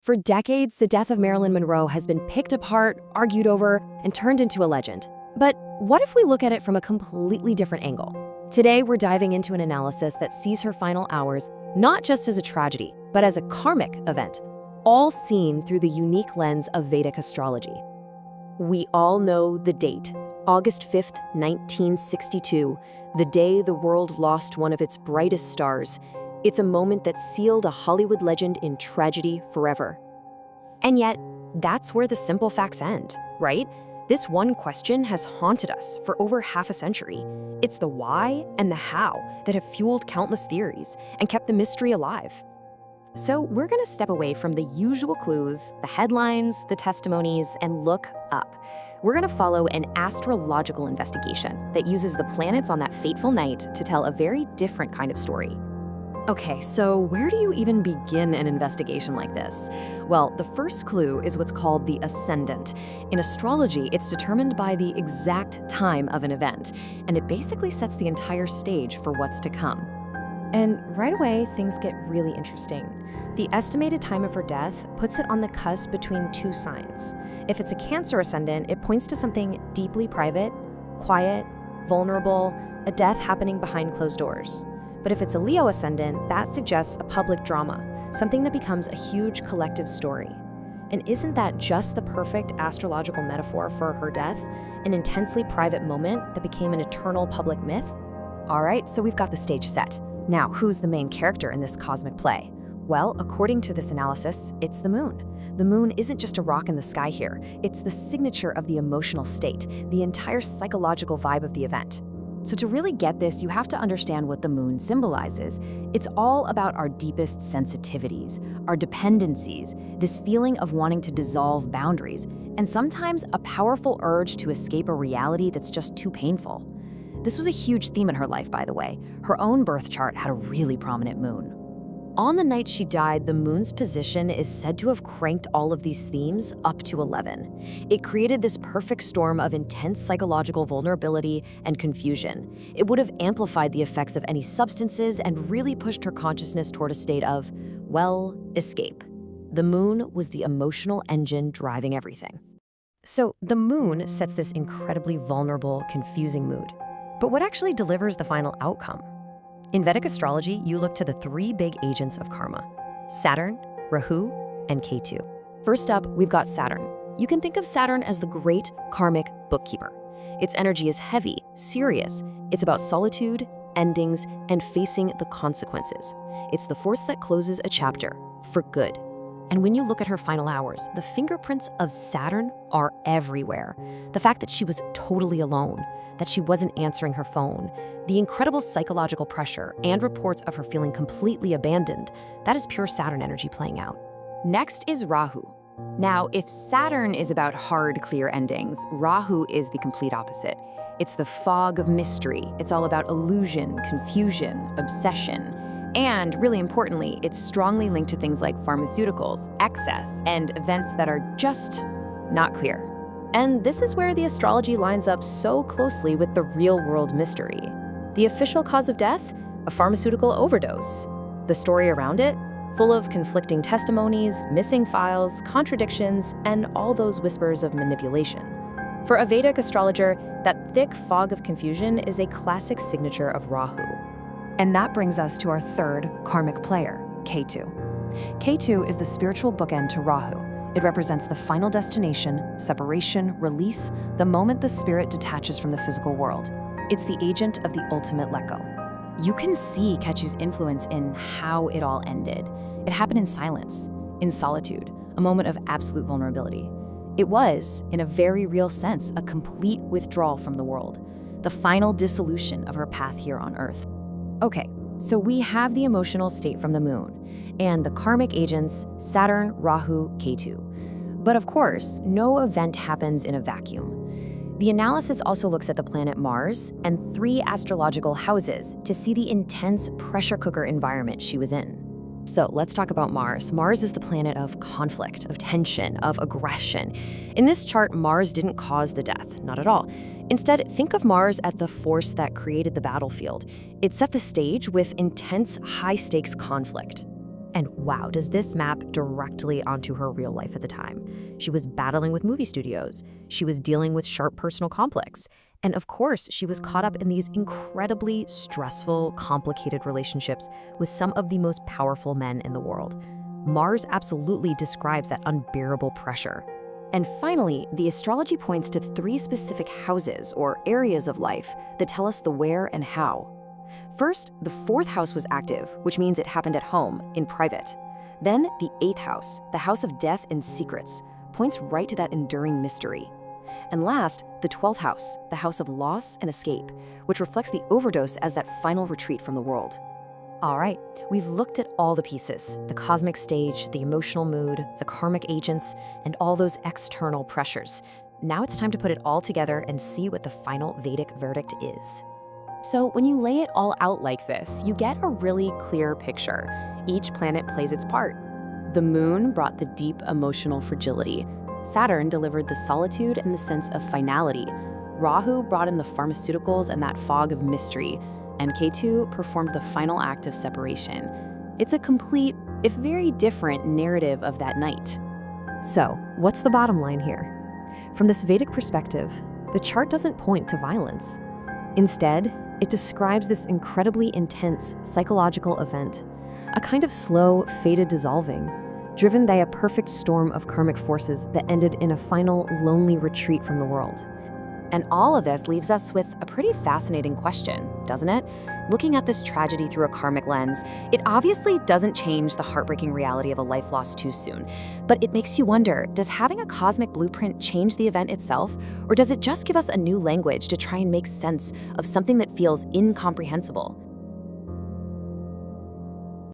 For decades, the death of Marilyn Monroe has been picked apart, argued over, and turned into a legend. But what if we look at it from a completely different angle? Today, we're diving into an analysis that sees her final hours not just as a tragedy, but as a karmic event, all seen through the unique lens of Vedic astrology. We all know the date, August 5th, 1962, the day the world lost one of its brightest stars. It's a moment that sealed a Hollywood legend in tragedy forever. And yet, that's where the simple facts end, right? This one question has haunted us for over half a century. It's the why and the how that have fueled countless theories and kept the mystery alive. So we're going to step away from the usual clues, the headlines, the testimonies, and look up. We're going to follow an astrological investigation that uses the planets on that fateful night to tell a very different kind of story. Okay, so where do you even begin an investigation like this? Well, the first clue is what's called the ascendant. In astrology, it's determined by the exact time of an event, and it basically sets the entire stage for what's to come. And right away, things get really interesting. The estimated time of her death puts it on the cusp between two signs. If it's a Cancer ascendant, it points to something deeply private, quiet, vulnerable, a death happening behind closed doors. But if it's a Leo ascendant, that suggests a public drama, something that becomes a huge collective story. And isn't that just the perfect astrological metaphor for her death? An intensely private moment that became an eternal public myth? All right, so we've got the stage set. Now, who's the main character in this cosmic play? Well, according to this analysis, it's the moon. The moon isn't just a rock in the sky here. It's the signature of the emotional state, the entire psychological vibe of the event. So to really get this, you have to understand what the moon symbolizes. It's all about our deepest sensitivities, our dependencies, this feeling of wanting to dissolve boundaries, and sometimes a powerful urge to escape a reality that's just too painful. This was a huge theme in her life, by the way. Her own birth chart had a really prominent moon. On the night she died, the moon's position is said to have cranked all of these themes up to 11. It created this perfect storm of intense psychological vulnerability and confusion. It would have amplified the effects of any substances and really pushed her consciousness toward a state of, well, escape. The moon was the emotional engine driving everything. So the moon sets this incredibly vulnerable, confusing mood. But what actually delivers the final outcome? In Vedic astrology, you look to the three big agents of karma: Saturn, Rahu, and Ketu. First up, we've got Saturn. You can think of Saturn as the great karmic bookkeeper. Its energy is heavy, serious. It's about solitude, endings, and facing the consequences. It's the force that closes a chapter for good. And when you look at her final hours, the fingerprints of Saturn are everywhere. The fact that she was totally alone, that she wasn't answering her phone, the incredible psychological pressure, and reports of her feeling completely abandoned, that is pure Saturn energy playing out. Next is Rahu. Now, if Saturn is about hard, clear endings, Rahu is the complete opposite. It's the fog of mystery. It's all about illusion, confusion, obsession. And really importantly, it's strongly linked to things like pharmaceuticals, excess, and events that are just not clear. And this is where the astrology lines up so closely with the real-world mystery. The official cause of death? A pharmaceutical overdose. The story around it? Full of conflicting testimonies, missing files, contradictions, and all those whispers of manipulation. For a Vedic astrologer, that thick fog of confusion is a classic signature of Rahu. And that brings us to our third karmic player, Ketu. Ketu is the spiritual bookend to Rahu. It represents the final destination, separation, release, the moment the spirit detaches from the physical world. It's the agent of the ultimate let go. You can see Ketu's influence in how it all ended. It happened in silence, in solitude, a moment of absolute vulnerability. It was, in a very real sense, a complete withdrawal from the world, the final dissolution of her path here on Earth. Okay, so we have the emotional state from the moon, and the karmic agents, Saturn, Rahu, Ketu. But of course, no event happens in a vacuum. The analysis also looks at the planet Mars and 3 astrological houses to see the intense pressure cooker environment she was in. So let's talk about Mars. Mars is the planet of conflict, of tension, of aggression. In this chart, Mars didn't cause the death, not at all. Instead, think of Mars as the force that created the battlefield. It set the stage with intense, high-stakes conflict. And wow, does this map directly onto her real life at the time. She was battling with movie studios. She was dealing with sharp personal conflicts. And of course, she was caught up in these incredibly stressful, complicated relationships with some of the most powerful men in the world. Mars absolutely describes that unbearable pressure. And finally, the astrology points to 3 specific houses or areas of life that tell us the where and how. First, the 4th house was active, which means it happened at home, in private. Then, the 8th house, the house of death and secrets, points right to that enduring mystery. And last, the 12th house, the house of loss and escape, which reflects the overdose as that final retreat from the world. All right, we've looked at all the pieces, the cosmic stage, the emotional mood, the karmic agents, and all those external pressures. Now it's time to put it all together and see what the final Vedic verdict is. So when you lay it all out like this, you get a really clear picture. Each planet plays its part. The moon brought the deep emotional fragility. Saturn delivered the solitude and the sense of finality. Rahu brought in the pharmaceuticals and that fog of mystery. And Ketu performed the final act of separation. It's a complete, if very different, narrative of that night. So, what's the bottom line here? From this Vedic perspective, the chart doesn't point to violence. Instead, it describes this incredibly intense psychological event, a kind of slow, fated dissolving, driven by a perfect storm of karmic forces that ended in a final, lonely retreat from the world. And all of this leaves us with a pretty fascinating question, doesn't it? Looking at this tragedy through a karmic lens, it obviously doesn't change the heartbreaking reality of a life lost too soon. But it makes you wonder, does having a cosmic blueprint change the event itself? Or does it just give us a new language to try and make sense of something that feels incomprehensible?